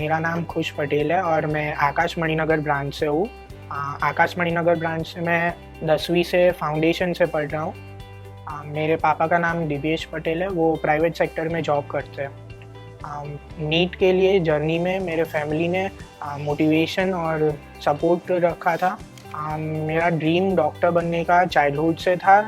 मेरा नाम खुश पटेल है और मैं आकाश मणिनगर ब्रांच से हूँ। आकाश मणिनगर ब्रांच से मैं 10वीं से फाउंडेशन से पढ़ रहा हूँ। मेरे पापा का नाम दिव्येश पटेल है, वो प्राइवेट सेक्टर में जॉब करते हैं। नीट के लिए जर्नी में मेरे फैमिली ने मोटिवेशन और सपोर्ट रखा था। मेरा ड्रीम डॉक्टर बनने का चाइल्डहुड से था।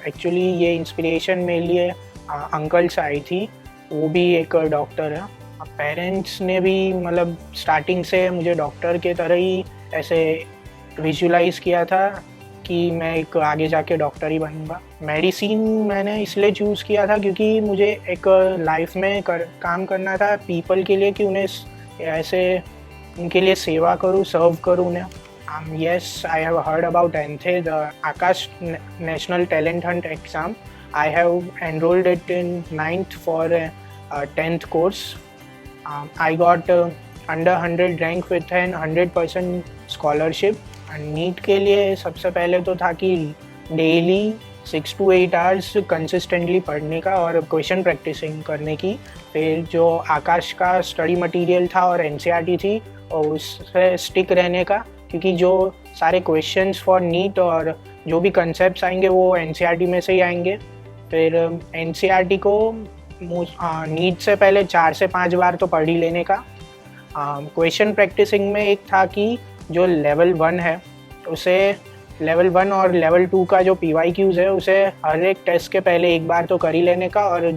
एक्चुअली ये इंस्पिरेशन मेरे लिए अंकल से आई थी, वो भी एक डॉक्टर है। पेरेंट्स ने भी मतलब स्टार्टिंग से मुझे डॉक्टर के तरह ही ऐसे विजुलाइज किया था कि मैं एक आगे जाके डॉक्टर ही बनूंगा। मेडिसिन मैंने इसलिए चूज़ किया था क्योंकि मुझे एक लाइफ में काम करना था पीपल के लिए, कि उन्हें ऐसे उनके लिए सेवा करूँ, सर्व करूँ उन्हें। Yes, I have heard about ANTHE, the Akash National Talent Hunt exam. I have enrolled it in 9th for a 10th course. I got under 100 rank with an 100% scholarship. NEET के लिए सबसे पहले तो था कि डेली 6 to 8 आवर्स कंसिस्टेंटली पढ़ने का और क्वेश्चन प्रैक्टिसिंग करने की। फिर जो आकाश का स्टडी मटेरियल था और एनसीईआरटी थी और उससे स्टिक रहने का, क्योंकि जो सारे क्वेश्चंस फॉर नीट और जो भी कंसेप्ट्स आएंगे वो एनसीईआरटी में से ही आएंगे। फिर एनसीईआरटी को नीट से पहले 4 से 5 बार तो पढ़ ही लेने का। क्वेश्चन प्रैक्टिसिंग में एक था कि जो लेवल 1 है उसे लेवल 1 और लेवल 2 का जो PYQs है उसे हर एक टेस्ट के पहले एक बार तो कर ही लेने का। और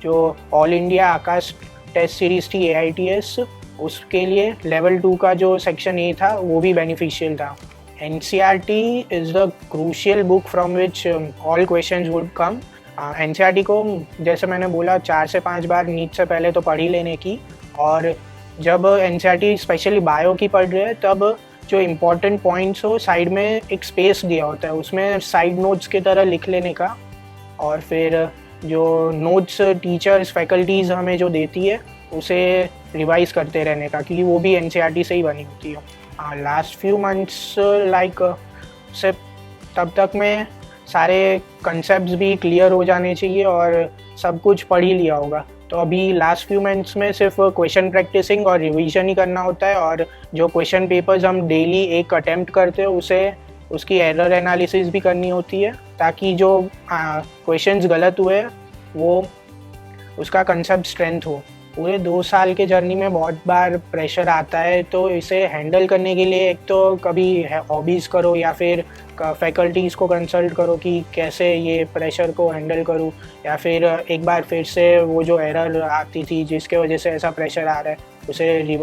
जो ऑल इंडिया आकाश टेस्ट सीरीज़ थी AITS, उसके लिए लेवल 2 का जो सेक्शन A था वो भी बेनिफिशियल था। NCERT is the crucial book from which all questions would come. NCERT को जैसे मैंने बोला 4 से 5 बार नीट से पहले तो पढ़ ही लेने की। और जब NCERT स्पेशली बायो की पढ़ रहे हैं तब जो इम्पोर्टेंट पॉइंट्स हो साइड में एक स्पेस दिया होता है, उसमें साइड नोट्स की तरह लिख लेने का। और फिर जो नोट्स टीचर्स फैकल्टीज़ हमें जो देती है उसे रिवाइज करते रहने का, क्योंकि वो भी NCERT से ही बनी होती है। लास्ट फ्यू मंथ्स लाइक से तब तक में सारे कंसेप्ट्स भी क्लियर हो जाने चाहिए और सब कुछ पढ़ ही लिया होगा। तो अभी लास्ट फ्यू मंथ्स में सिर्फ क्वेश्चन प्रैक्टिसिंग और रिवीजन ही करना होता है। और जो क्वेश्चन पेपर्स हम डेली एक अटेम्प्ट करते हैं उसे उसकी एरर एनालिसिस भी करनी होती है, ताकि जो क्वेश्चंस गलत हुए वो उसका कंसेप्ट स्ट्रेंथ हो। पूरे 2 साल के जर्नी में बहुत बार प्रेशर आता है, तो इसे हैंडल करने के लिए एक तो कभी हॉबीज़ करो या फिर फैकल्टीज़ को कंसल्ट करो कि कैसे ये प्रेशर को हैंडल करूँ, या फिर एक बार फिर से वो जो एरर आती थी जिसके वजह से ऐसा प्रेशर आ रहा है उसे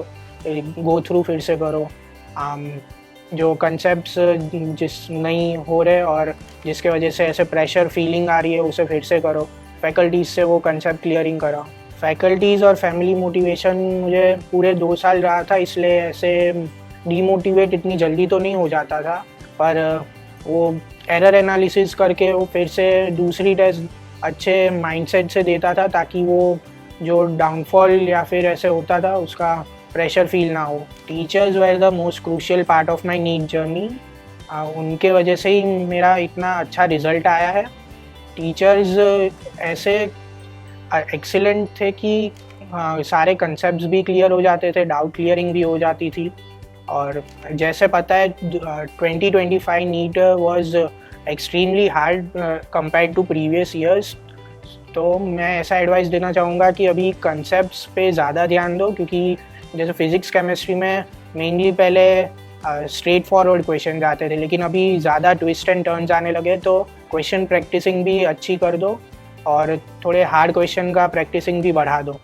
गो थ्रू फिर से करो। जो कंसेप्ट्स जिस नहीं हो रहे और जिसके वजह से ऐसे प्रेशर फीलिंग आ रही है उसे फिर से करो। फैकल्टीज़ से वो कंसेप्ट क्लियरिंग कराओ। फैकल्टीज़ और फैमिली मोटिवेशन मुझे पूरे 2 साल रहा था, इसलिए ऐसे डीमोटिवेट इतनी जल्दी तो नहीं हो जाता था। पर वो एरर एनालिसिस करके वो फिर से दूसरी टेस्ट अच्छे माइंडसेट से देता था, ताकि वो जो डाउनफॉल या फिर ऐसे होता था उसका प्रेशर फील ना हो। Teachers were the most crucial part of my NEET journey. उनके वजह से ही मेरा इतना अच्छा रिज़ल्ट आया है। टीचर्स ऐसे एक्सीलेंट थे कि सारे कंसेप्ट्स भी क्लियर हो जाते थे, डाउट क्लियरिंग भी हो जाती थी। और जैसे पता है 2025 NEET was extremely hard compared to previous years. तो मैं ऐसा एडवाइस देना चाहूँगा कि अभी कंसेप्ट्स पे ज़्यादा ध्यान दो, क्योंकि जैसे फिज़िक्स केमिस्ट्री में मेनली पहले स्ट्रेट फॉरवर्ड क्वेश्चन आते थे, लेकिन अभी ज़्यादा ट्विस्ट एंड टर्न्स आने लगे, तो क्वेश्चन प्रैक्टिसिंग भी अच्छी कर दो और थोड़े हार्ड क्वेश्चन का प्रैक्टिसिंग भी बढ़ा दो।